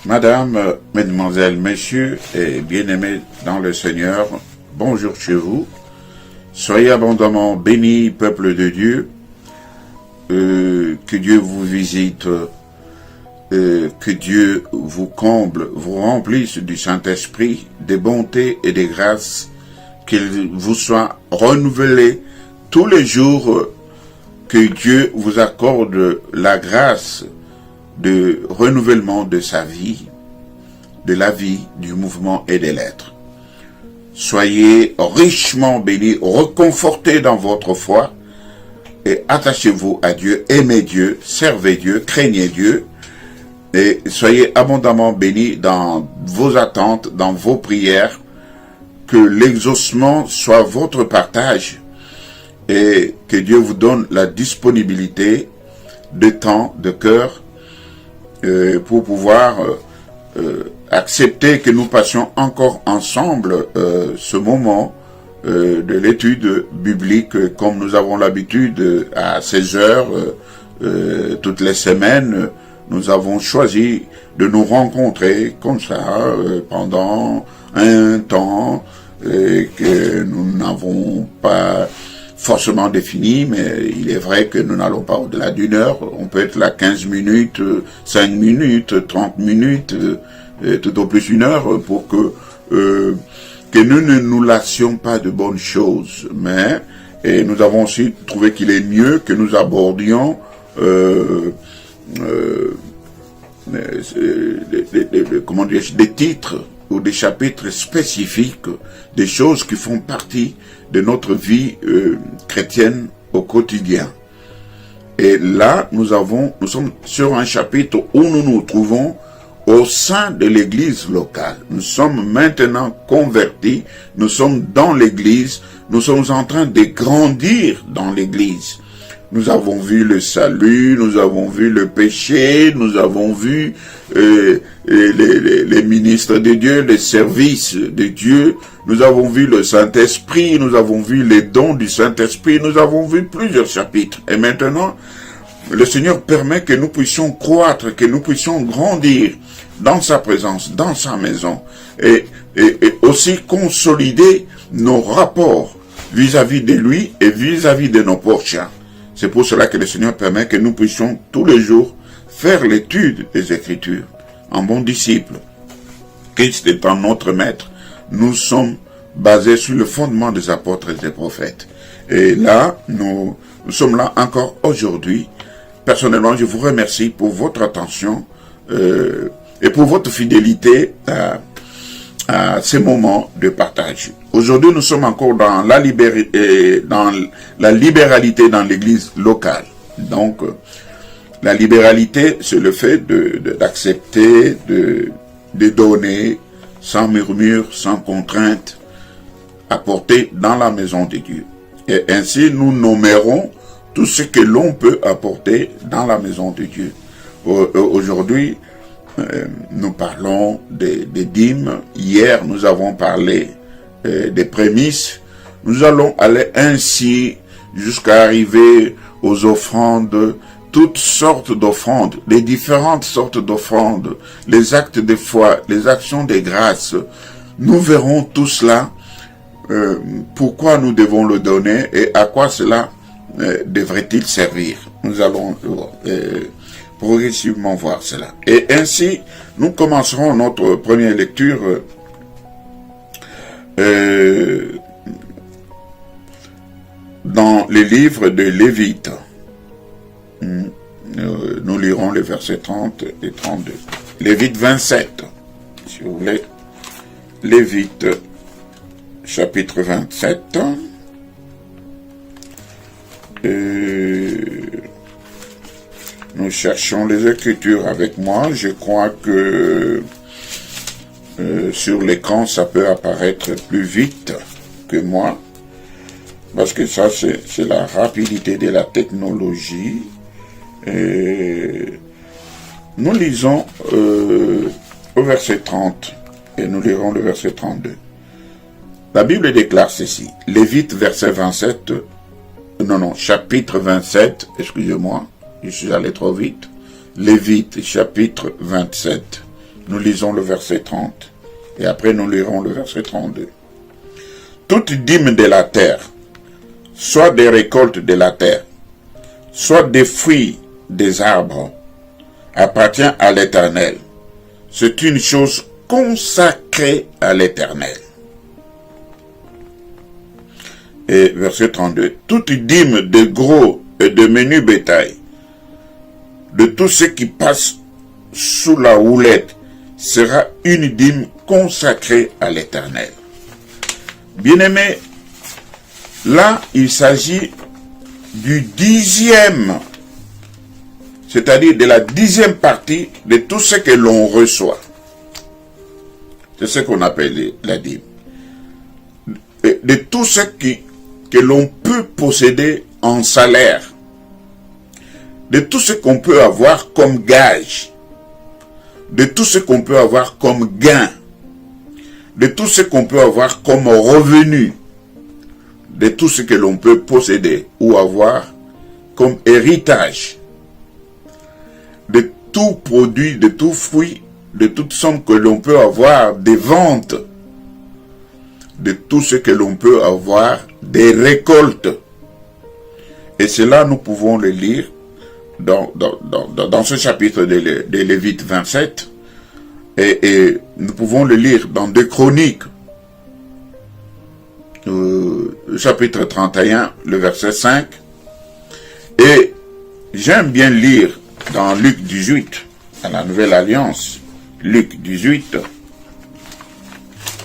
Madame, mesdemoiselles, messieurs et bien-aimés dans le Seigneur, bonjour chez vous. Soyez abondamment bénis, peuple de Dieu. Que Dieu vous visite, que Dieu vous comble, vous remplisse du Saint-Esprit, des bontés et des grâces, qu'il vous soit renouvelé tous les jours, que Dieu vous accorde la grâce de renouvellement de sa vie, de la vie, du mouvement et des lettres. Soyez richement bénis, reconfortés dans votre foi et attachez-vous à Dieu, aimez Dieu, servez Dieu, craignez Dieu et soyez abondamment bénis dans vos attentes, dans vos prières, que l'exaucement soit votre partage et que Dieu vous donne la disponibilité de temps, de cœur, pour pouvoir accepter que nous passions encore ensemble ce moment de l'étude biblique comme nous avons l'habitude à 16 heures toutes les semaines. Nous avons choisi de nous rencontrer comme ça pendant un temps que nous n'avons pas forcément défini, mais il est vrai que nous n'allons pas au-delà d'une heure. On peut être là 15 minutes, 5 minutes, 30 minutes, tout au plus une heure, pour que nous ne nous lassions pas de bonnes choses. Mais et nous avons aussi trouvé qu'il est mieux que nous abordions des titres ou des chapitres spécifiques, des choses qui font partie de notre vie chrétienne au quotidien. Et là, nous sommes sur un chapitre où nous nous trouvons au sein de l'église locale. Nous sommes maintenant convertis, nous sommes dans l'église, nous sommes en train de grandir dans l'église. Nous avons vu le salut, nous avons vu le péché, nous avons vu les ministres de Dieu, les services de Dieu, nous avons vu le Saint-Esprit, nous avons vu les dons du Saint-Esprit, nous avons vu plusieurs chapitres. Et maintenant, le Seigneur permet que nous puissions croître, que nous puissions grandir dans sa présence, dans sa maison, et aussi consolider nos rapports vis-à-vis de lui et vis-à-vis de nos prochains. C'est pour cela que le Seigneur permet que nous puissions tous les jours faire l'étude des Écritures en bons disciples. Christ étant notre maître, nous sommes basés sur le fondement des apôtres et des prophètes. Et là, nous sommes là encore aujourd'hui. Personnellement, je vous remercie pour votre attention et pour votre fidélité à ces moments de partage. Aujourd'hui, nous sommes encore dans la libéralité dans l'église locale. Donc, la libéralité, c'est le fait d'accepter, de donner, sans murmure, sans contrainte, apporter dans la maison de Dieu. Et ainsi, nous nommerons tout ce que l'on peut apporter dans la maison de Dieu. Aujourd'hui, nous parlons des dîmes. Hier, nous avons parlé des prémices. Nous allons aller ainsi jusqu'à arriver aux offrandes, toutes sortes d'offrandes, les différentes sortes d'offrandes, les actes de foi, les actions de grâce. Nous verrons tout cela, pourquoi nous devons le donner et à quoi cela devrait-il servir. Nous allons progressivement voir cela. Et ainsi, nous commencerons notre première lecture dans les livres de Lévite. Nous lirons les versets 30 et 32. Lévite 27, si vous voulez. Lévite, chapitre 27. Nous cherchons les Écritures avec moi. Je crois que sur l'écran, ça peut apparaître plus vite que moi. Parce que ça, c'est la rapidité de la technologie. Nous lisons au verset 30 et nous lirons le verset 32. La Bible déclare ceci. Lévite, verset 27. Chapitre 27, excusez-moi. Je suis allé trop vite. Lévite, chapitre 27, Nous lisons le verset 30. Et après, nous lirons le verset 32. Toute dîme de la terre, soit des récoltes de la terre, soit des fruits des arbres, appartient à l'Éternel. C'est une chose consacrée à l'Éternel. Et verset 32. Toute dîme de gros et de menu bétail, de tout ce qui passe sous la houlette, sera une dîme consacrée à l'Éternel. Bien-aimés, là, il s'agit du 10e, c'est-à-dire de la 10e partie de tout ce que l'on reçoit. C'est ce qu'on appelle la dîme. De tout ce que l'on peut posséder en salaire, de tout ce qu'on peut avoir comme gage, de tout ce qu'on peut avoir comme gain, de tout ce qu'on peut avoir comme revenu, de tout ce que l'on peut posséder ou avoir comme héritage, de tout produit, de tout fruit, de toute somme que l'on peut avoir des ventes, de tout ce que l'on peut avoir des récoltes. Et cela, nous pouvons le lire dans ce chapitre de Lévites 27, et nous pouvons le lire dans 2 Chroniques, chapitre 31, le verset 5, et j'aime bien lire dans Luc 18, dans la Nouvelle Alliance, Luc 18,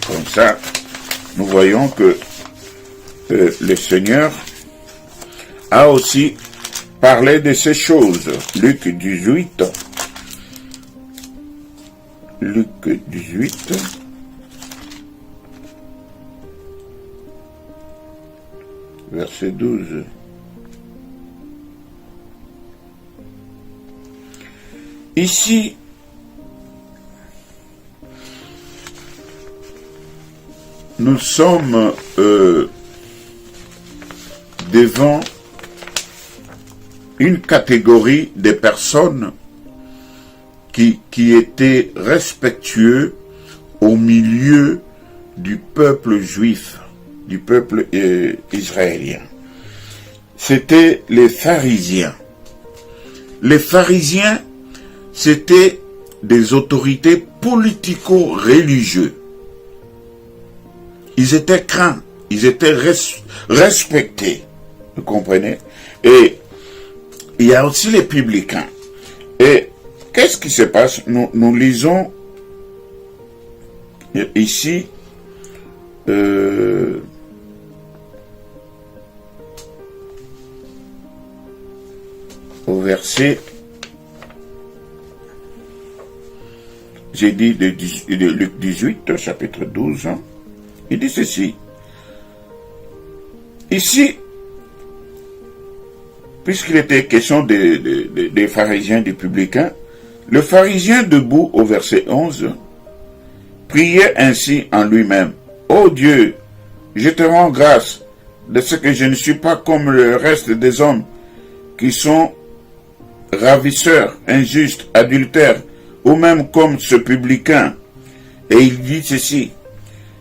comme ça, nous voyons que le Seigneur a aussi parlé de ces choses. Luc 18, verset 12. Ici, nous sommes devant une catégorie de personnes qui étaient respectueux au milieu du peuple juif, du peuple israélien. C'était les pharisiens. Les pharisiens, c'était des autorités politico-religieuses. Ils étaient craints, ils étaient respectés, vous comprenez? Et il y a aussi les publicains. Et qu'est-ce qui se passe? Nous lisons ici au verset, j'ai dit de Luc 18, chapitre 12, il dit ceci. Ici, puisqu'il était question des pharisiens, des publicains, le pharisien debout au verset 11 priait ainsi en lui-même. Ô Dieu, je te rends grâce de ce que je ne suis pas comme le reste des hommes qui sont ravisseurs, injustes, adultères, ou même comme ce publicain. Et il dit ceci,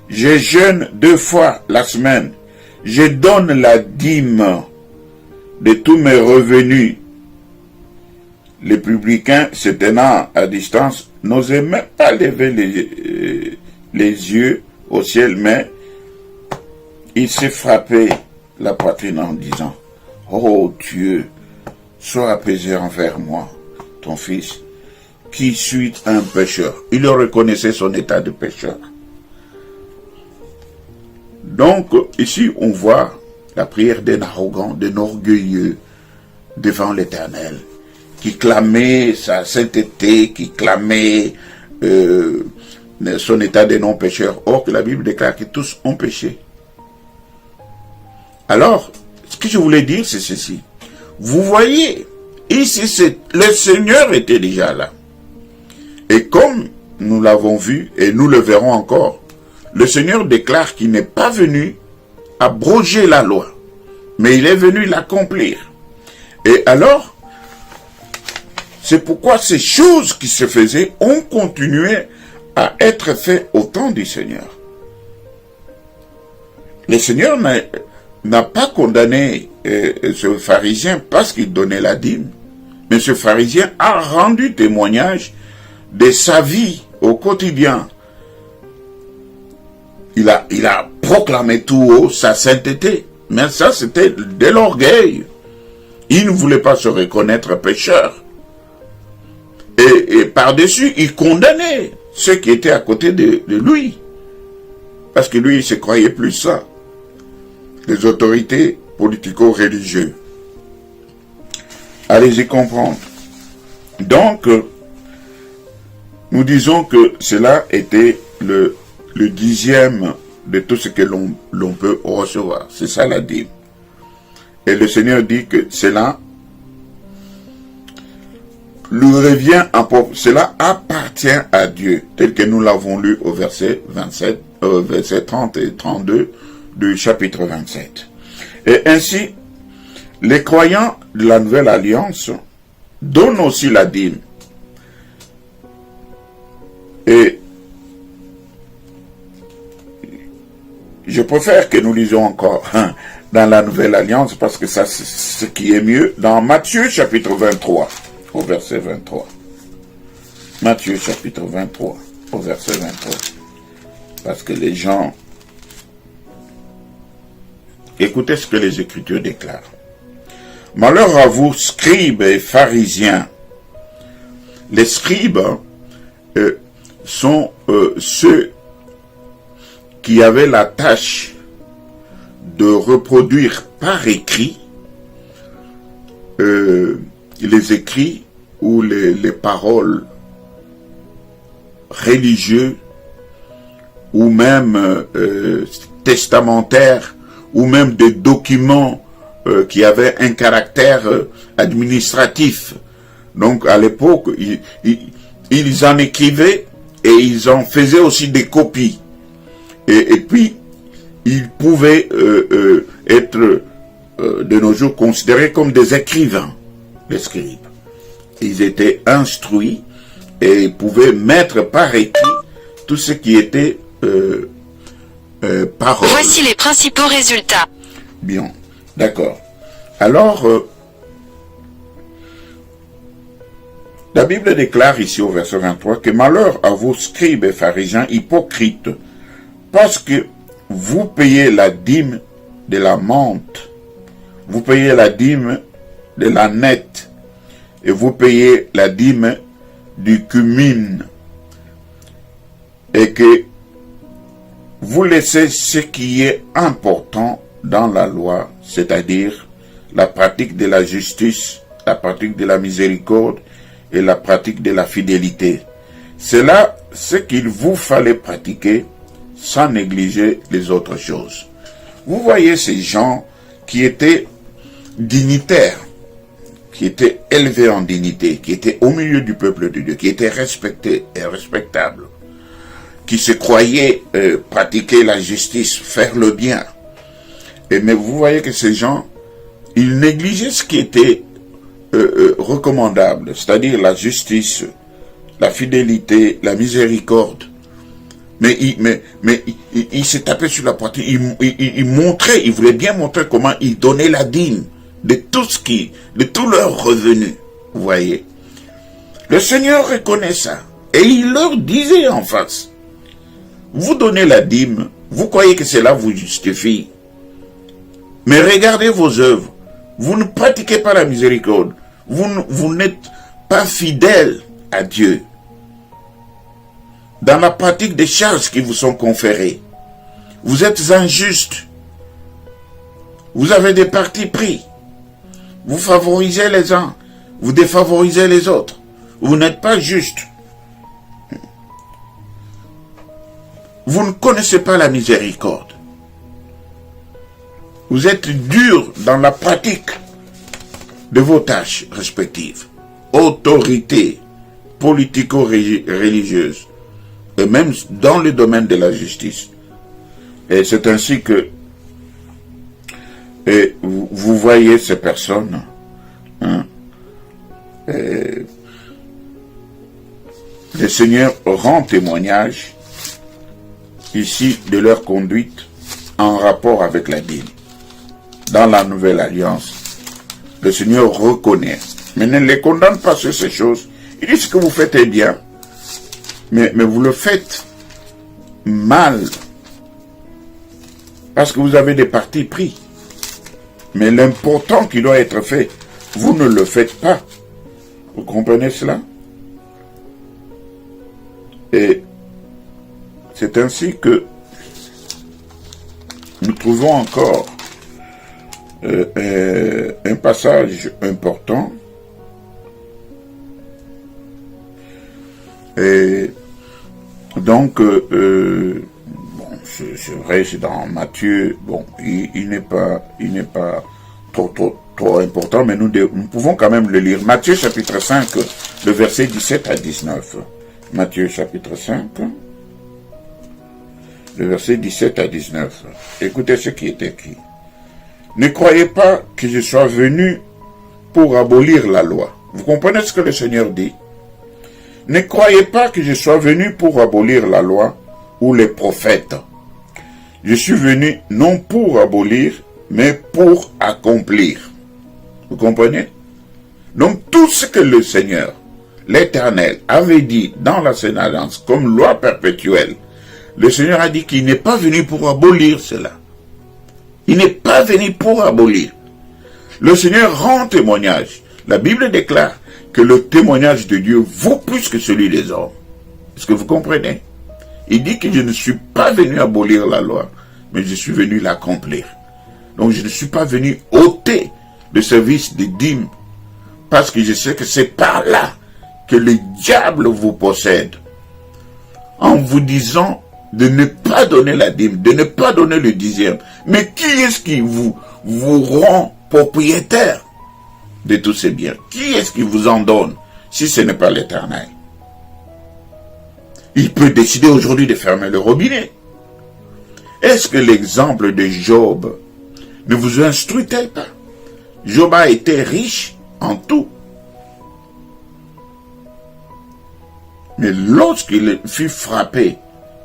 je jeûne 2 fois la semaine, je donne la dîme de tous mes revenus. Les publicains, se tenant à distance, n'osaient même pas lever les yeux au ciel, mais il s'est frappé la poitrine en disant, ô Dieu, sois apaisé envers moi, ton fils, qui suis un pécheur. Il reconnaissait son état de pécheur. Donc, ici, on voit la prière d'un arrogant, d'un orgueilleux devant l'Éternel, qui clamait sa sainteté, qui clamait son état de non-pécheur. Or que la Bible déclare que tous ont péché. Alors, ce que je voulais dire, c'est ceci. Vous voyez, ici, le Seigneur était déjà là. Et comme nous l'avons vu, et nous le verrons encore, le Seigneur déclare qu'il n'est pas venu abroger la loi, mais il est venu l'accomplir. Et alors, C'est pourquoi ces choses qui se faisaient ont continué à être faites au temps du Seigneur. Le Seigneur n'a pas condamné ce pharisien parce qu'il donnait la dîme, mais ce pharisien a rendu témoignage de sa vie au quotidien. Il a proclamé tout haut sa sainteté, mais ça c'était de l'orgueil. Il ne voulait pas se reconnaître pécheur. Et par-dessus, il condamnait ceux qui étaient à côté de lui. Parce que lui, il se croyait plus ça. Les autorités politico-religieuses. Allez-y comprendre. Donc, nous disons que cela était le 10e de tout ce que l'on peut recevoir. C'est ça la dîme. Et le Seigneur dit que cela lui revient en propre. Cela appartient à Dieu, tel que nous l'avons lu au verset 30 et 32 du chapitre 27. Et ainsi, les croyants de la Nouvelle Alliance donnent aussi la dîme. Et je préfère que nous lisions encore dans la Nouvelle Alliance, parce que ça, c'est ce qui est mieux, dans Matthieu chapitre 23, au verset 23. Matthieu chapitre 23, au verset 23. Parce que les gens... Écoutez ce que les Écritures déclarent. Malheur à vous, scribes et pharisiens. Les scribes sont ceux qui avaient la tâche de reproduire par écrit les écrits ou les paroles religieuses ou même testamentaires ou même des documents qui avaient un caractère administratif. Donc à l'époque, ils en écrivaient et ils en faisaient aussi des copies. Et puis, ils pouvaient être de nos jours considérés comme des écrivains, les scribes. Ils étaient instruits et pouvaient mettre par écrit tout ce qui était parole. Voici les principaux résultats. Bien, d'accord. Alors, la Bible déclare ici au verset 23 que malheur à vous, scribes et pharisiens hypocrites, parce que vous payez la dîme de la menthe, vous payez la dîme de la nette, et vous payez la dîme du cumine, et que vous laissez ce qui est important dans la loi, c'est-à-dire la pratique de la justice, la pratique de la miséricorde et la pratique de la fidélité. C'est là ce qu'il vous fallait pratiquer sans négliger les autres choses. Vous voyez ces gens qui étaient dignitaires, qui étaient élevés en dignité, qui étaient au milieu du peuple de Dieu, qui étaient respectés et respectables, qui se croyaient pratiquer la justice, faire le bien. Mais vous voyez que ces gens, ils négligeaient ce qui était recommandable, c'est-à-dire la justice, la fidélité, la miséricorde. Mais il s'est tapé sur la poitrine, il montrait, il voulait bien montrer comment il donnait la dîme de tout leur revenu. Vous voyez. Le Seigneur reconnaît ça. Et il leur disait en face, vous donnez la dîme, vous croyez que cela vous justifie. Mais regardez vos œuvres. Vous ne pratiquez pas la miséricorde. Vous n'êtes pas fidèle à Dieu. Dans la pratique des charges qui vous sont conférées, vous êtes injuste. Vous avez des partis pris. Vous favorisez les uns, vous défavorisez les autres. Vous n'êtes pas juste. Vous ne connaissez pas la miséricorde. Vous êtes dur dans la pratique de vos tâches respectives. Autorité politico-religieuse. Et même dans le domaine de la justice. Et c'est ainsi que vous voyez ces personnes le Seigneur rend témoignage ici de leur conduite en rapport avec la dîme. Dans la nouvelle alliance, le Seigneur reconnaît, mais ne les condamne pas sur ces choses. Il dit ce que vous faites est bien, mais vous le faites mal, parce que vous avez des partis pris. Mais l'important qui doit être fait, vous ne le faites pas. Vous comprenez cela? Et c'est ainsi que nous trouvons encore un passage important. Et donc, bon, c'est vrai, c'est dans Matthieu, bon, il n'est pas trop important, mais nous pouvons quand même le lire. Matthieu chapitre 5, le verset 17 à 19. Matthieu chapitre 5, le verset 17 à 19. Écoutez ce qui est écrit. Ne croyez pas que je sois venu pour abolir la loi. Vous comprenez ce que le Seigneur dit? Ne croyez pas que je sois venu pour abolir la loi ou les prophètes. Je suis venu non pour abolir, mais pour accomplir. Vous comprenez? Donc tout ce que le Seigneur, l'Éternel, avait dit dans la Sainte Alliance comme loi perpétuelle, le Seigneur a dit qu'il n'est pas venu pour abolir cela. Il n'est pas venu pour abolir. Le Seigneur rend témoignage. La Bible déclare que le témoignage de Dieu vaut plus que celui des hommes. Est-ce que vous comprenez? Il dit que je ne suis pas venu abolir la loi, mais je suis venu l'accomplir. Donc je ne suis pas venu ôter le service des dîmes, parce que je sais que c'est par là que le diable vous possède, en vous disant de ne pas donner la dîme, de ne pas donner le dixième. Mais qui est-ce qui vous rend propriétaire de tous ces biens? Qui est-ce qui vous en donne, si ce n'est pas l'Éternel? Il peut décider aujourd'hui de fermer le robinet. Est-ce que l'exemple de Job ne vous instruit-elle pas? Job a été riche en tout. Mais lorsqu'il fut frappé,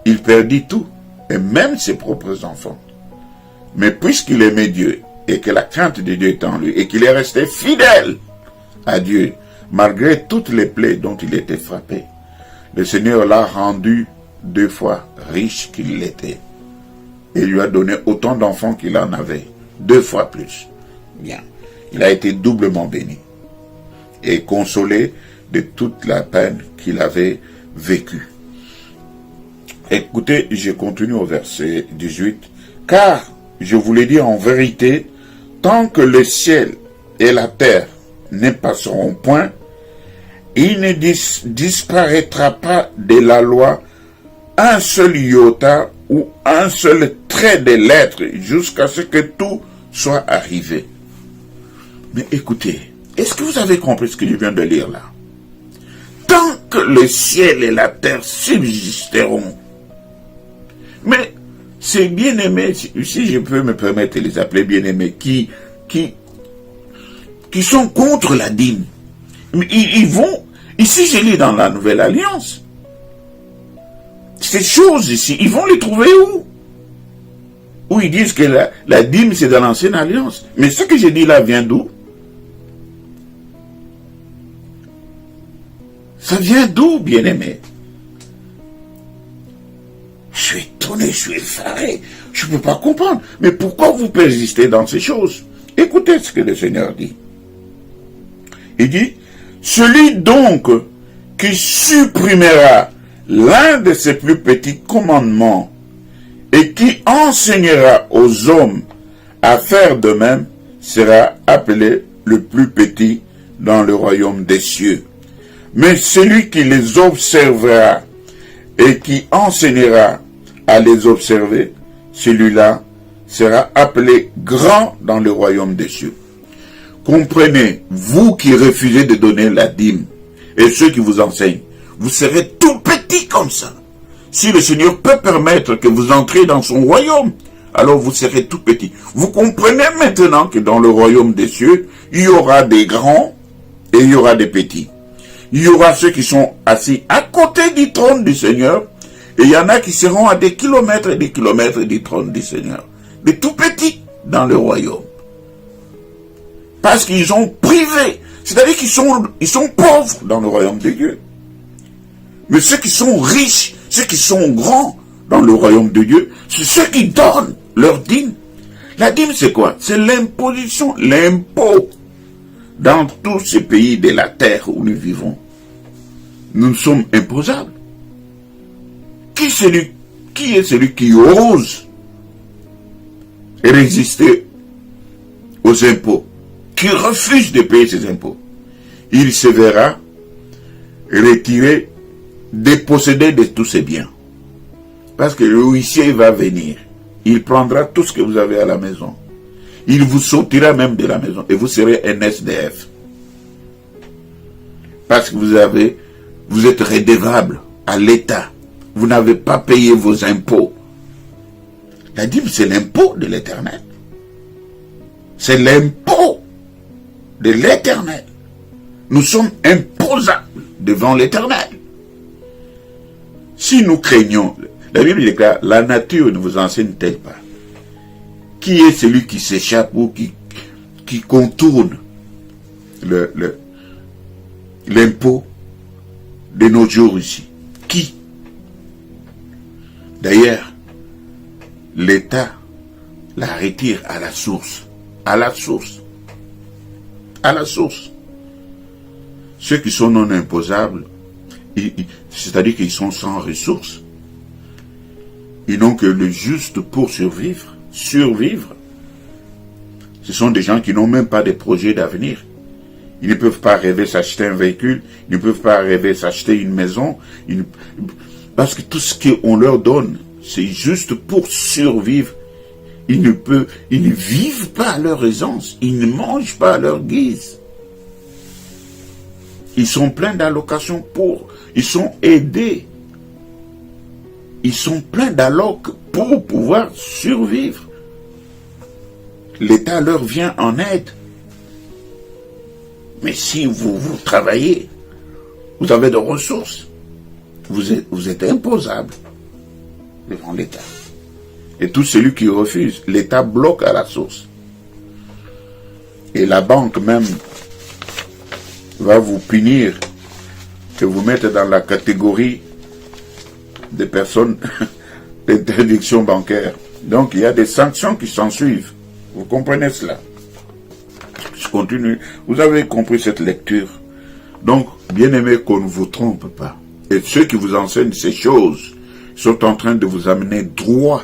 il perdit tout, et même ses propres enfants. Mais puisqu'il aimait Dieu, et que la crainte de Dieu est en lui, et qu'il est resté fidèle à Dieu, malgré toutes les plaies dont il était frappé, le Seigneur l'a rendu 2 fois riche qu'il l'était, et lui a donné autant d'enfants qu'il en avait, 2 fois plus. Bien, il a été doublement béni, et consolé de toute la peine qu'il avait vécue. Écoutez, je continue au verset 18. « Car, je vous l'ai dit en vérité, tant que le ciel et la terre ne passeront point, il ne disparaîtra pas de la loi un seul iota ou un seul trait des lettres jusqu'à ce que tout soit arrivé. » Mais écoutez, est-ce que vous avez compris ce que je viens de lire là? Tant que le ciel et la terre subsisteront. Mais ces bien-aimés, si je peux me permettre de les appeler bien-aimés, qui sont contre la dîme, ils vont, ici je lis dans la Nouvelle Alliance, ces choses ici, ils vont les trouver où? Où ils disent que la dîme c'est dans l'Ancienne Alliance. Mais ce que je dis là vient d'où? Ça vient d'où, bien-aimé? Je suis étonné, je suis effaré. Je ne peux pas comprendre. Mais pourquoi vous persistez dans ces choses? Écoutez ce que le Seigneur dit. Il dit, celui donc qui supprimera l'un de ses plus petits commandements et qui enseignera aux hommes à faire de même sera appelé le plus petit dans le royaume des cieux. Mais celui qui les observera et qui enseignera à les observer, celui-là sera appelé grand dans le royaume des cieux. Comprenez, vous qui refusez de donner la dîme, et ceux qui vous enseignent, vous serez tout petit comme ça. Si le Seigneur peut permettre que vous entriez dans son royaume, alors vous serez tout petit. Vous comprenez maintenant que dans le royaume des cieux, il y aura des grands et il y aura des petits. Il y aura ceux qui sont assis à côté du trône du Seigneur, et il y en a qui seront à des kilomètres et des kilomètres du trône du Seigneur. Des tout petits dans le royaume. Parce qu'ils ont privé. C'est-à-dire qu'ils sont pauvres dans le royaume de Dieu. Mais ceux qui sont riches, ceux qui sont grands dans le royaume de Dieu, c'est ceux qui donnent leur dîme. La dîme, c'est quoi? C'est l'imposition, l'impôt. Dans tous ces pays de la terre où nous vivons, nous sommes imposables. Qui est celui qui ose résister aux impôts, qui refuse de payer ses impôts? Il se verra retiré, dépossédé de tous ses biens. Parce que le huissier va venir. Il prendra tout ce que vous avez à la maison. Il vous sortira même de la maison et vous serez un SDF. Parce que vous êtes redevable à l'État. Vous n'avez pas payé vos impôts. La dîme, c'est l'impôt de l'Éternel. C'est l'impôt de l'Éternel. Nous sommes imposables devant l'Éternel. Si nous craignons, la Bible déclare, la nature ne vous enseigne-t-elle pas? Qui est celui qui s'échappe ou qui contourne l'impôt de nos jours ici? Qui? D'ailleurs, l'État la retire à la source. À la source. À la source. Ceux qui sont non imposables, c'est-à-dire qu'ils sont sans ressources, ils n'ont que le juste pour survivre. Survivre. Ce sont des gens qui n'ont même pas de projet d'avenir. Ils ne peuvent pas rêver s'acheter un véhicule, ils ne peuvent pas rêver s'acheter une maison, parce que tout ce qu'on leur donne, c'est juste pour survivre. Ils ne vivent pas à leur aisance, ils ne mangent pas à leur guise. Ils sont pleins d'allocations ils sont aidés. Ils sont pleins d'allocs pour pouvoir survivre. L'État leur vient en aide. Mais si vous travaillez, vous avez de ressources, vous êtes imposable devant l'État. Et tout celui qui refuse, l'État bloque à la source. Et la banque même va vous punir et vous mettre dans la catégorie des personnes d'interdiction bancaire. Donc il y a des sanctions qui s'en suivent. Vous comprenez cela? Je continue. Vous avez compris cette lecture. Donc, bien aimé, qu'on ne vous trompe pas. Et ceux qui vous enseignent ces choses sont en train de vous amener droit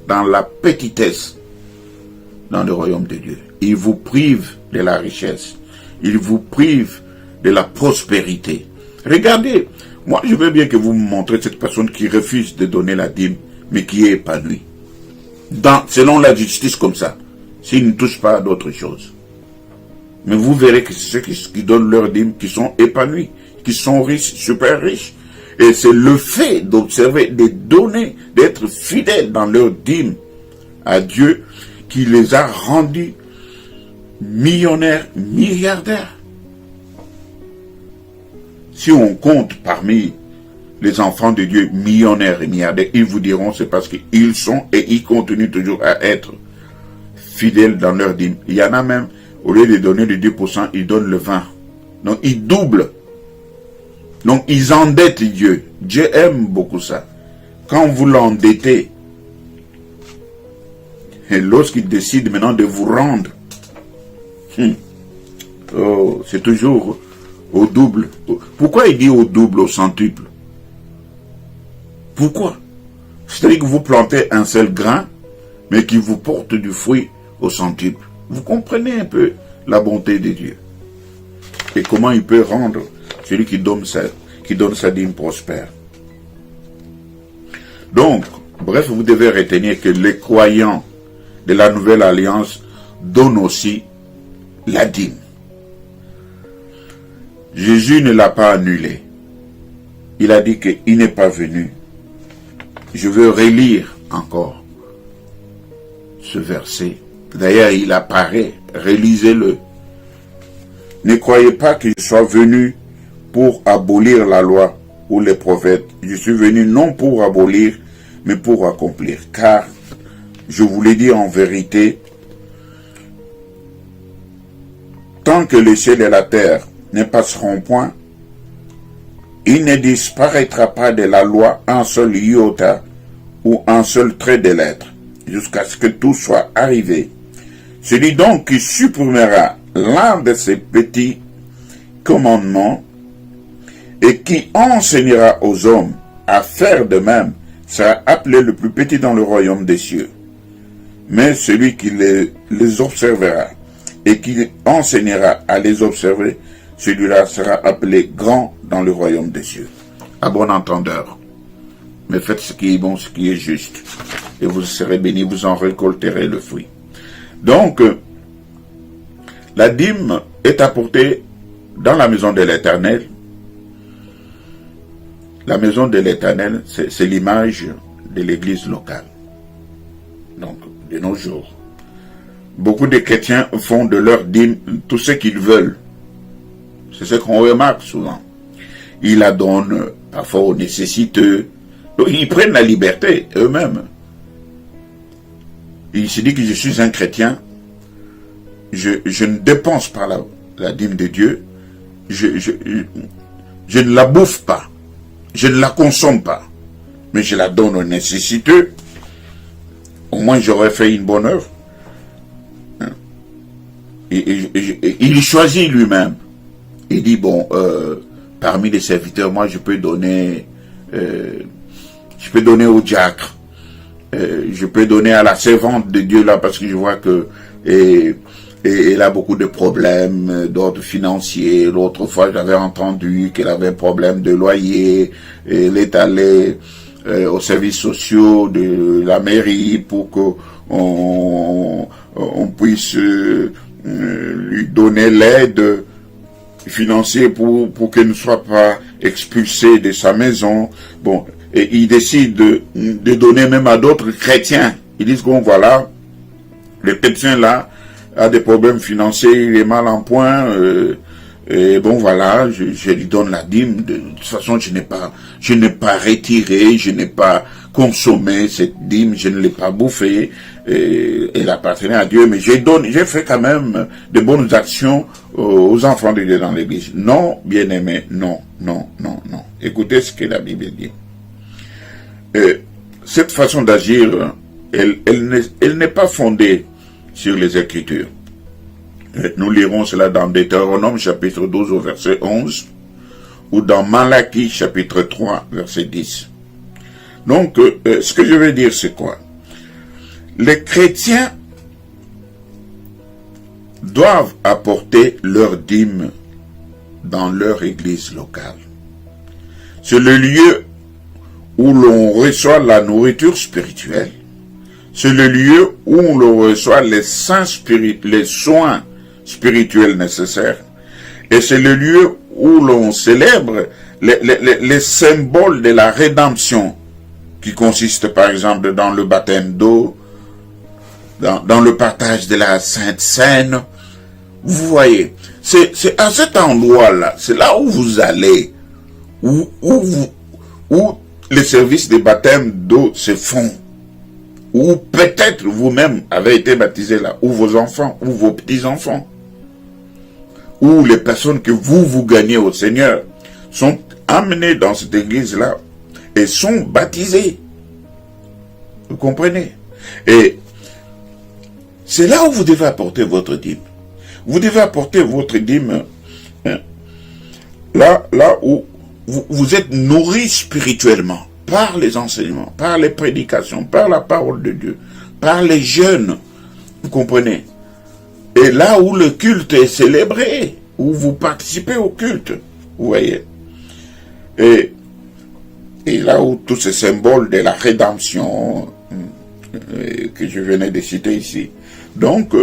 dans la petitesse dans le royaume de Dieu. Ils vous privent de la richesse. Ils vous privent de la prospérité. Regardez, moi je veux bien que vous me montrez cette personne qui refuse de donner la dîme, mais qui est épanouie. Selon la justice comme ça, s'ils ne touchent pas à d'autres choses. Mais vous verrez que c'est ceux qui donnent leur dîme, qui sont épanouis, qui sont riches, super riches. Et c'est le fait d'observer, de donner, d'être fidèles dans leur dîme à Dieu, qui les a rendus millionnaires, milliardaires. Si on compte parmi les enfants de Dieu millionnaires et milliardaires, ils vous diront c'est parce qu'ils sont et ils continuent toujours à être fidèles dans leur dîme. Il y en a même, au lieu de donner le 10%, ils donnent le 20%. Donc ils doublent. Donc ils endettent Dieu. Dieu aime beaucoup ça. Quand vous l'endettez, et lorsqu'il décide maintenant de vous rendre, c'est toujours au double. Pourquoi il dit au double, au centuple? Pourquoi? C'est-à-dire que vous plantez un seul grain, mais qui vous porte du fruit au centuple. Vous comprenez un peu la bonté de Dieu. Et comment il peut rendre celui qui donne sa dîme prospère. Donc, bref, vous devez retenir que les croyants de la nouvelle alliance donnent aussi la dîme. Jésus ne l'a pas annulé. Il a dit qu'il n'est pas venu. Je veux relire encore ce verset. D'ailleurs, il apparaît. Relisez-le. Ne croyez pas qu'il soit venu pour abolir la loi ou les prophètes. Je suis venu non pour abolir, mais pour accomplir. Car, je vous l'ai dit en vérité, tant que le ciel et la terre ne passeront point, il ne disparaîtra pas de la loi un seul iota ou un seul trait de lettre, jusqu'à ce que tout soit arrivé. Celui donc qui supprimera l'un de ces petits commandements et qui enseignera aux hommes à faire de même sera appelé le plus petit dans le royaume des cieux. Mais celui qui les observera et qui enseignera à les observer, celui-là sera appelé grand dans le royaume des cieux. À bon entendeur, mais faites ce qui est bon, ce qui est juste, et vous serez bénis, vous en récolterez le fruit. Donc, la dîme est apportée dans la maison de l'Éternel. La maison de l'Éternel, c'est l'image de l'église locale. Donc, de nos jours, beaucoup de chrétiens font de leur dîme tout ce qu'ils veulent. C'est ce qu'on remarque souvent. Ils la donnent parfois aux nécessiteux. Donc, ils prennent la liberté eux-mêmes. Il se dit que je suis un chrétien. Je ne dépense pas la dîme de Dieu. Je ne la bouffe pas. Je ne la consomme pas. Mais je la donne aux nécessiteux. Au moins j'aurais fait une bonne œuvre. Et il choisit lui-même. Il dit, bon, parmi les serviteurs, moi je peux donner au diacre. Je peux donner à la servante de Dieu là, parce que je vois que elle a beaucoup de problèmes d'ordre financier. L'autre fois, j'avais entendu qu'elle avait un problème de loyer. Elle est allée aux services sociaux de la mairie pour qu'on puisse lui donner l'aide financière pour qu'elle ne soit pas expulsée de sa maison. Bon, et il décide de donner même à d'autres chrétiens. Ils disent bon voilà, le chrétien là a des problèmes financiers, il est mal en point, et bon voilà, je lui donne la dîme. De toute façon, je n'ai pas retiré, je n'ai pas consommé cette dîme, je ne l'ai pas bouffée, elle appartenait à Dieu, mais j'ai fait quand même de bonnes actions aux enfants de Dieu dans l'église. Non, bien-aimé, non, non, non, non. Écoutez ce que la Bible dit. Cette façon d'agir, elle n'est pas fondée sur les Écritures. Nous lirons cela dans Deutéronome chapitre 12 au verset 11 ou dans Malachie chapitre 3 verset 10. Donc, ce que je veux dire, c'est quoi? Les chrétiens doivent apporter leur dîme dans leur église locale. C'est le lieu où l'on reçoit la nourriture spirituelle. C'est le lieu où l'on reçoit les soins spirituels nécessaires. Et c'est le lieu où l'on célèbre les symboles de la rédemption, qui consiste par exemple dans le baptême d'eau, dans le partage de la Sainte Seine. Vous voyez, c'est à cet endroit-là, c'est là où vous allez, où les services de baptême d'eau se font, ou peut-être vous-même avez été baptisé là, ou vos enfants, ou vos petits-enfants, ou les personnes que vous gagnez au Seigneur sont amenées dans cette église-là et sont baptisées. Vous comprenez? Et c'est là où vous devez apporter votre dîme. Vous devez apporter votre dîme là où vous êtes nourri spirituellement par les enseignements, par les prédications, par la parole de Dieu, par les jeûnes. Vous comprenez? Et là où le culte est célébré, où vous participez au culte, vous voyez. Et là où tous ces symboles de la rédemption que je venais de citer ici. Donc,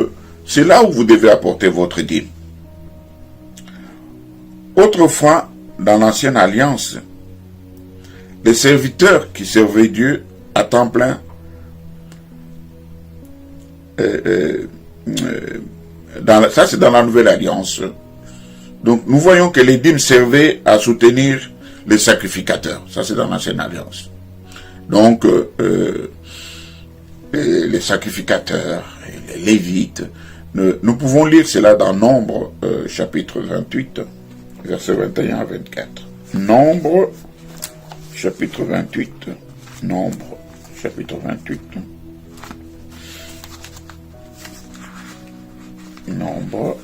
c'est là où vous devez apporter votre dîme. Autrefois, dans l'ancienne alliance, les serviteurs qui servaient Dieu à temps plein, ça c'est dans la nouvelle alliance. Donc nous voyons que les dîmes servaient à soutenir les sacrificateurs. Ça c'est dans l'Ancienne Alliance. Donc les sacrificateurs, les Lévites, nous pouvons lire cela dans Nombre chapitre 28, versets 21 à 24. Nombre chapitre 28. Nombre chapitre 28. Nombre.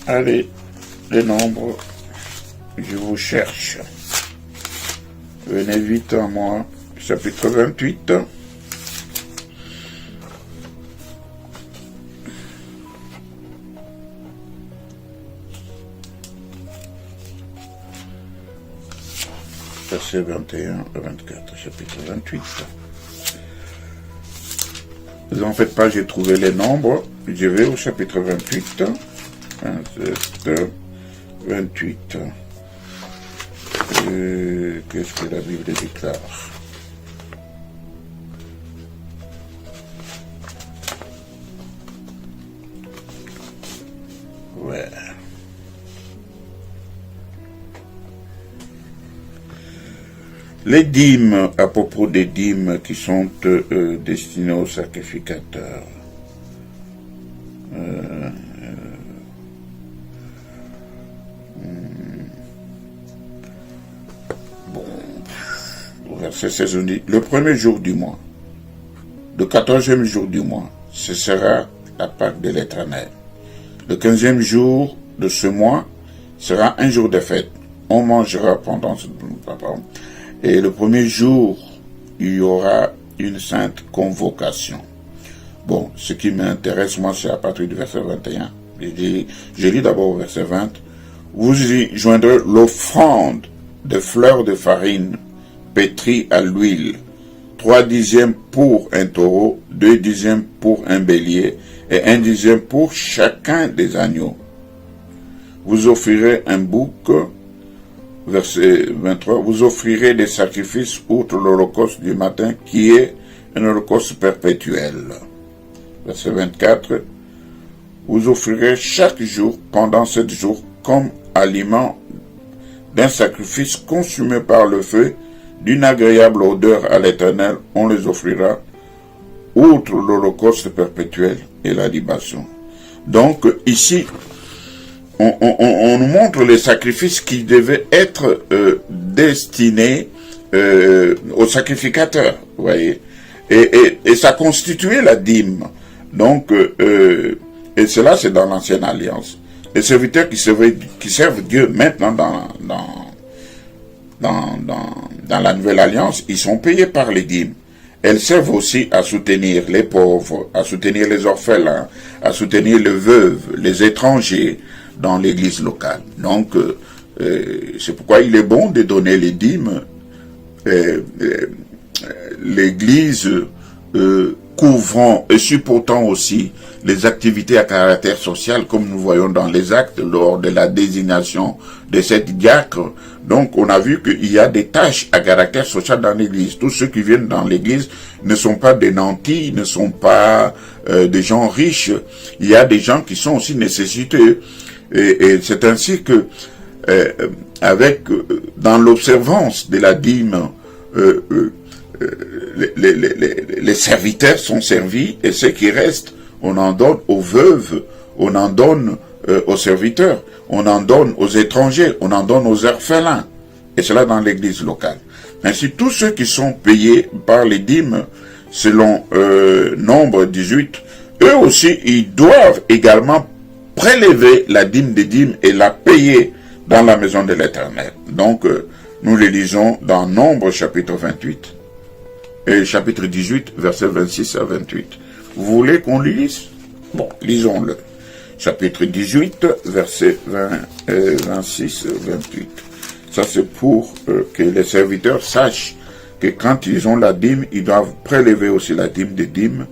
Allez, les nombres, je vous cherche. Venez vite à moi, chapitre 28. Verset 21 à 24, chapitre 28. Ne vous en faites pas, j'ai trouvé les nombres. Je vais au chapitre 28. 27, 28. Qu'est-ce que la Bible déclare? Ouais. Les dîmes, à propos des dîmes qui sont destinées aux sacrificateurs. Verset 16, on dit, le premier jour du mois, le 14e jour du mois, ce sera la Pâque de l'Éternel. Le 15e jour de ce mois sera un jour de fête. On mangera pendant ce moment. Et le premier jour, il y aura une sainte convocation. Bon, ce qui m'intéresse, moi, c'est à partir du verset 21. Je lis d'abord au verset 20. Vous y joindrez l'offrande de fleurs de farine pétrie à l'huile, 3 dixièmes pour un taureau, 2 dixièmes pour un bélier, et 1 dixième pour chacun des agneaux. Vous offrirez un bouc, verset 23, vous offrirez des sacrifices outre l'holocauste du matin, qui est un holocauste perpétuel. Verset 24, vous offrirez chaque jour, pendant 7 jours, comme aliment d'un sacrifice consumé par le feu, d'une agréable odeur à l'Éternel, on les offrira, outre l'holocauste perpétuel et la libation. Donc, ici, on nous montre les sacrifices qui devaient être destinés aux sacrificateurs, vous voyez. Et ça constituait la dîme. Donc, et cela, c'est dans l'Ancienne Alliance. Les serviteurs qui servent Dieu maintenant dans la Nouvelle Alliance, ils sont payés par les dîmes. Elles servent aussi à soutenir les pauvres, à soutenir les orphelins, à soutenir les veuves, les étrangers dans l'église locale. Donc, c'est pourquoi il est bon de donner les dîmes. L'église couvrant et supportant aussi les activités à caractère social, comme nous voyons dans les actes lors de la désignation de cette diacre. Donc, on a vu qu'il y a des tâches à caractère social dans l'église. Tous ceux qui viennent dans l'église ne sont pas des nantis, ne sont pas des gens riches. Il y a des gens qui sont aussi nécessiteux. Et c'est ainsi que, dans l'observance de la dîme, les serviteurs sont servis, et ce qui reste, on en donne aux veuves, on en donne aux serviteurs, on en donne aux étrangers, on en donne aux orphelins, et cela dans l'église locale. Ainsi, tous ceux qui sont payés par les dîmes, selon Nombre 18, eux aussi, ils doivent également prélever la dîme des dîmes et la payer dans la maison de l'Éternel. Donc, nous les lisons dans Nombre chapitre 28 et chapitre 18, versets 26 à 28. Vous voulez qu'on lise? Bon, lisons-le. Chapitre 18, versets 26 28. Ça, c'est pour que les serviteurs sachent que quand ils ont la dîme, ils doivent prélever aussi la dîme des dîmes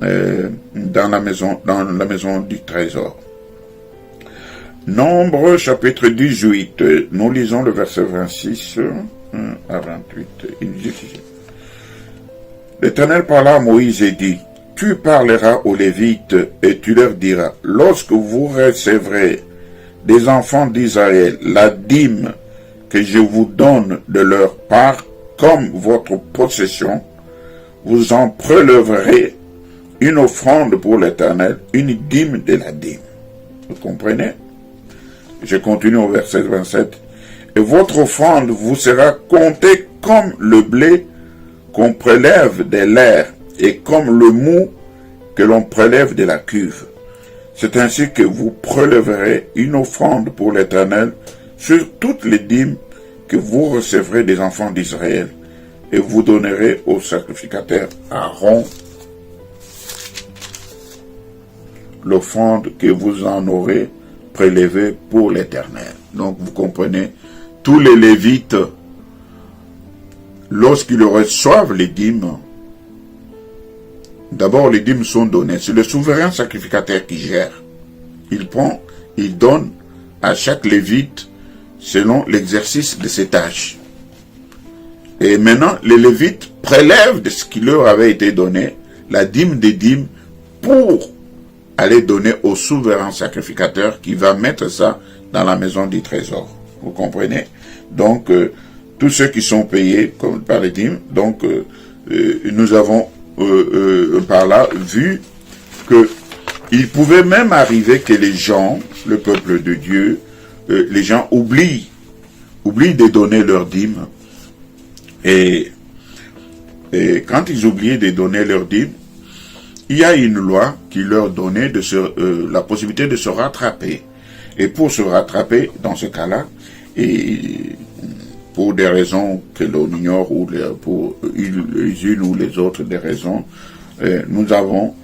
dans la maison du trésor. Nombre chapitre 18, nous lisons le verset 26 à 28. Il dit ceci. L'Éternel parla à Moïse et dit, tu parleras aux Lévites et tu leur diras, lorsque vous recevrez des enfants d'Israël la dîme que je vous donne de leur part comme votre possession, vous en prélèverez une offrande pour l'Éternel, une dîme de la dîme. Vous comprenez? Je continue au verset 27. Et votre offrande vous sera comptée comme le blé qu'on prélève de l'air et comme le mou que l'on prélève de la cuve. C'est ainsi que vous prélèverez une offrande pour l'Éternel sur toutes les dîmes que vous recevrez des enfants d'Israël, et vous donnerez au sacrificateur Aaron l'offrande que vous en aurez prélevée pour l'Éternel. Donc vous comprenez, tous les Lévites, lorsqu'ils reçoivent les dîmes, d'abord les dîmes sont données. C'est le souverain sacrificateur qui gère. Il prend, il donne à chaque Lévite selon l'exercice de ses tâches. Et maintenant, les Lévites prélèvent de ce qui leur avait été donné, la dîme des dîmes, pour aller donner au souverain sacrificateur qui va mettre ça dans la maison du trésor. Vous comprenez? Donc, tous ceux qui sont payés comme par les dîmes, donc nous avons par là vu que il pouvait même arriver que les gens, le peuple de Dieu, les gens oublient de donner leurs dîmes. Et quand ils oubliaient de donner leurs dîmes, il y a une loi qui leur donnait la possibilité de se rattraper. Et pour se rattraper, dans ce cas-là, et pour des raisons que l'on ignore, ou pour les unes ou les autres des raisons, nous avons,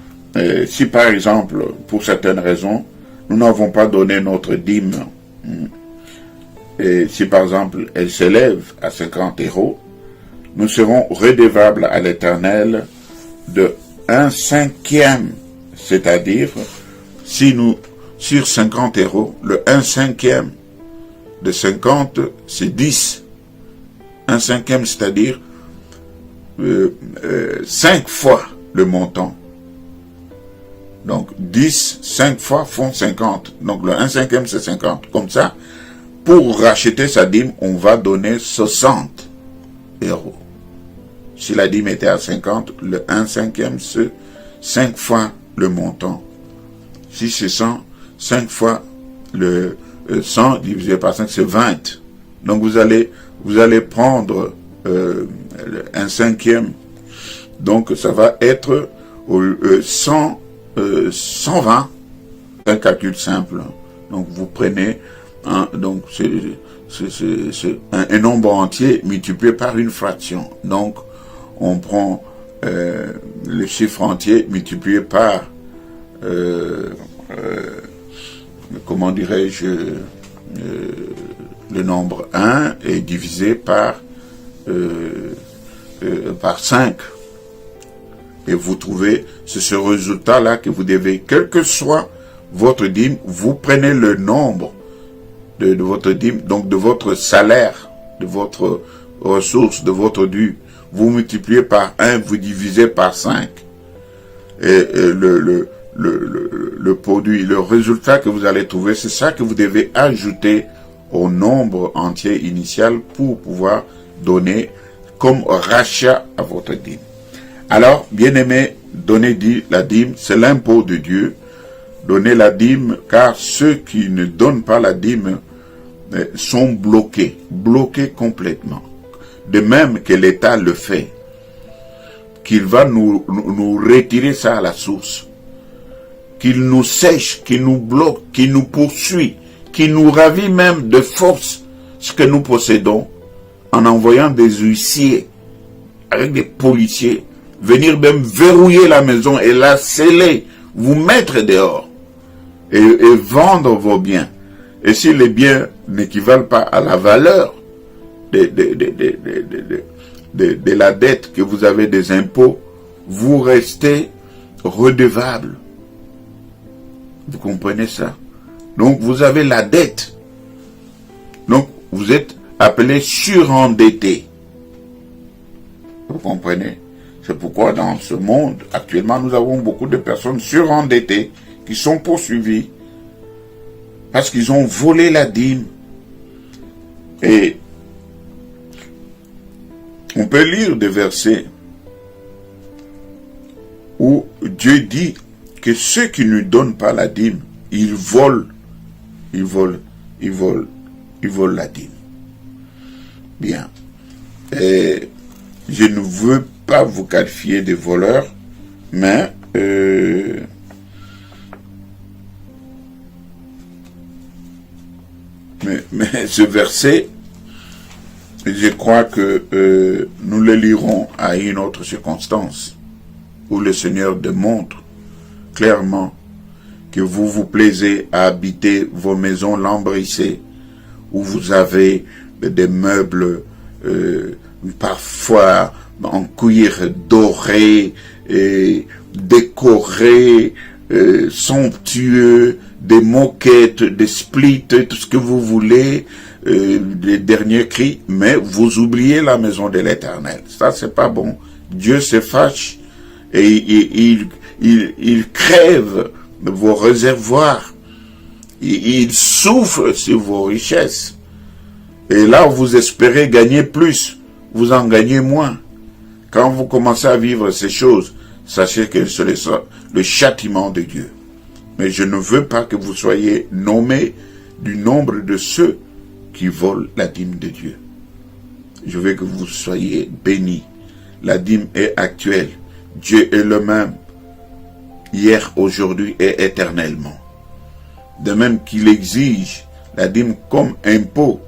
si par exemple, pour certaines raisons, nous n'avons pas donné notre dîme, et si par exemple elle s'élève à 50 €, nous serons redevables à l'Éternel de 1/5, c'est-à-dire, si nous, sur 50 €, le 1/5 de 50, c'est 10. 1/5, c'est-à-dire 5 fois le montant. Donc 10, 5 fois font 50. Donc le 1/5, c'est 50. Comme ça, pour racheter sa dîme, on va donner 60 €. Si la dîme était à 50, le 1/5, c'est 5 fois le montant. Si c'est 100, 5 fois le 100 divisé par 5, c'est 20. Donc vous allez prendre 1/5. Donc ça va être 120. C'est un calcul simple. Donc vous prenez donc c'est un nombre entier multiplié par une fraction. Donc on prend le chiffre entier multiplié par comment dirais-je, le nombre 1 est divisé par 5. Et vous trouvez, c'est ce résultat-là que vous devez, quel que soit votre dîme, vous prenez le nombre de votre dîme, donc de votre salaire, de votre ressource, de votre dû, vous multipliez par 1, vous divisez par 5. Et le produit, le résultat que vous allez trouver, c'est ça que vous devez ajouter au nombre entier initial pour pouvoir donner comme rachat à votre dîme. Alors, bien-aimé, donner la dîme, c'est l'impôt de Dieu. Donnez la dîme, car ceux qui ne donnent pas la dîme sont bloqués complètement. De même que l'État le fait, qu'il va nous retirer ça à la source, qu'il nous sèche, qu'il nous bloque, qu'il nous poursuit, qu'il nous ravit même de force ce que nous possédons, en envoyant des huissiers avec des policiers, venir même verrouiller la maison et la sceller, vous mettre dehors et vendre vos biens. Et si les biens n'équivalent pas à la valeur de la dette que vous avez des impôts, vous restez redevable. Vous comprenez ça? Donc vous avez la dette. Donc vous êtes appelé surendetté. Vous comprenez? C'est pourquoi dans ce monde, actuellement, nous avons beaucoup de personnes surendettées qui sont poursuivies parce qu'ils ont volé la dîme. Et on peut lire des versets où Dieu dit que ceux qui ne donnent pas la dîme, ils volent la dîme. Bien. Et je ne veux pas vous qualifier de voleurs, mais ce verset, je crois que nous le lirons à une autre circonstance, où le Seigneur démontre clairement que vous vous plaisez à habiter vos maisons lambrissées, où vous avez des meubles parfois en cuir doré, décorés, somptueux, des moquettes, des splits, tout ce que vous voulez, les derniers cris, mais vous oubliez la maison de l'Éternel. Ça, c'est pas bon. Dieu se fâche et il crève vos réservoirs. Il souffre sur vos richesses. Et là, vous espérez gagner plus, vous en gagnez moins. Quand vous commencez à vivre ces choses, sachez que c'est le châtiment de Dieu. Mais je ne veux pas que vous soyez nommés du nombre de ceux qui volent la dîme de Dieu. Je veux que vous soyez bénis. La dîme est actuelle. Dieu est le même, hier, aujourd'hui et éternellement. De même qu'il exige la dîme comme impôt,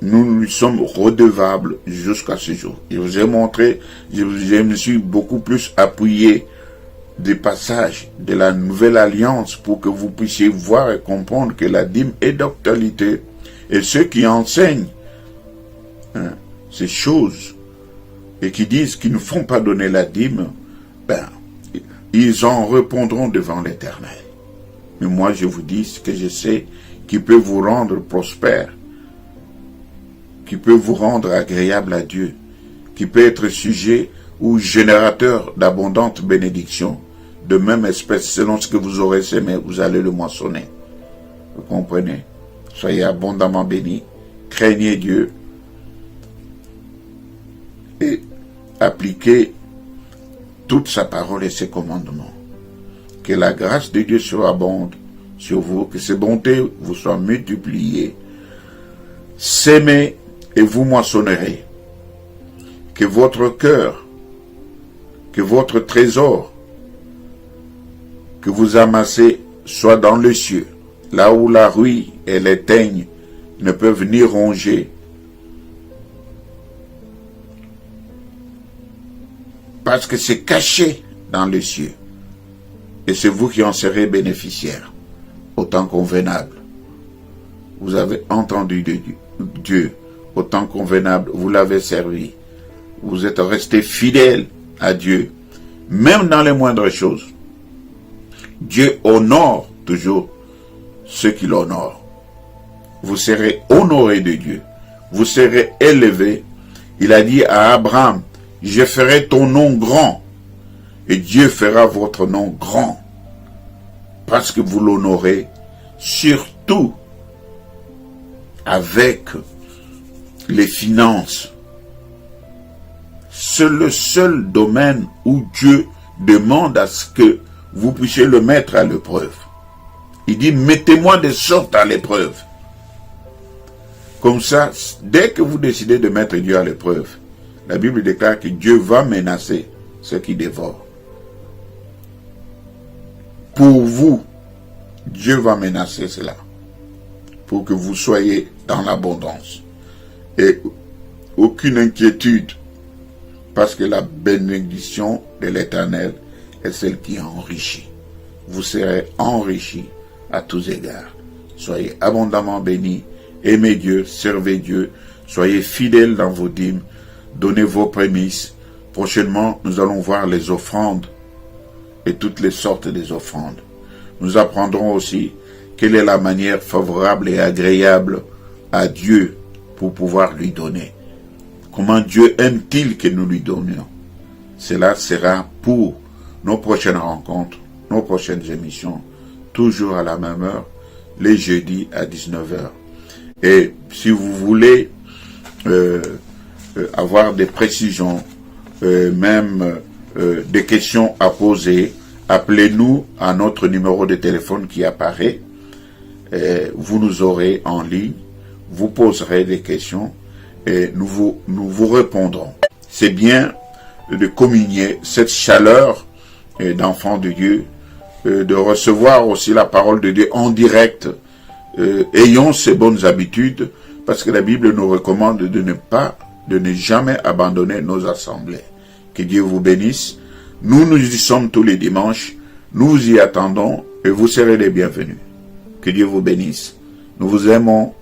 nous lui sommes redevables jusqu'à ce jour. Je vous ai montré, je me suis beaucoup plus appuyé des passages de la Nouvelle Alliance pour que vous puissiez voir et comprendre que la dîme est d'actualité. Et ceux qui enseignent ces choses et qui disent qu'ils ne font pas donner la dîme, ils en répondront devant l'Éternel. Mais moi, je vous dis ce que je sais qui peut vous rendre prospère, qui peut vous rendre agréable à Dieu, qui peut être sujet ou générateur d'abondantes bénédictions, de même espèce, selon ce que vous aurez semé, vous allez le moissonner. Vous comprenez? Soyez abondamment bénis, craignez Dieu et appliquez toute sa parole et ses commandements. Que la grâce de Dieu surabonde sur vous, que ses bontés vous soient multipliées. Sémez et vous moissonnerez. Que votre cœur, que votre trésor, que vous amassez soit dans les cieux, là où la rouille et les teignes ne peuvent ni ronger, parce que c'est caché dans les cieux, et c'est vous qui en serez bénéficiaires, au temps convenable. Vous avez entendu de Dieu, au temps convenable, vous l'avez servi. Vous êtes resté fidèle à Dieu, même dans les moindres choses. Dieu honore toujours ceux qui l'honorent. Vous serez honoré de Dieu. Vous serez élevé. Il a dit à Abraham, je ferai ton nom grand. Et Dieu fera votre nom grand. Parce que vous l'honorez, surtout avec les finances. C'est le seul domaine où Dieu demande à ce que vous puissiez le mettre à l'épreuve. Il dit, mettez-moi de sorte à l'épreuve. Comme ça, dès que vous décidez de mettre Dieu à l'épreuve, la Bible déclare que Dieu va menacer ceux qui dévorent. Pour vous, Dieu va menacer cela. Pour que vous soyez dans l'abondance. Et aucune inquiétude. Parce que la bénédiction de l'Éternel est celle qui enrichit. Vous serez enrichis à tous égards. Soyez abondamment bénis. Aimez Dieu, servez Dieu. Soyez fidèles dans vos dîmes. Donnez vos prémices. Prochainement, nous allons voir les offrandes et toutes les sortes des offrandes. Nous apprendrons aussi quelle est la manière favorable et agréable à Dieu pour pouvoir lui donner. Comment Dieu aime-t-il que nous lui donnions? Cela sera pour nos prochaines rencontres, nos prochaines émissions, toujours à la même heure, les jeudis à 19h. Et si vous voulez avoir des précisions, même des questions à poser, appelez-nous à notre numéro de téléphone qui apparaît. Vous nous aurez en ligne, vous poserez des questions et nous vous répondrons. C'est bien de communier cette chaleur d'enfant de Dieu, de recevoir aussi la parole de Dieu en direct. Ayons ces bonnes habitudes, parce que la Bible nous recommande de ne jamais abandonner nos assemblées. Que Dieu vous bénisse. Nous y sommes tous les dimanches. Nous y attendons et vous serez les bienvenus. Que Dieu vous bénisse. Nous vous aimons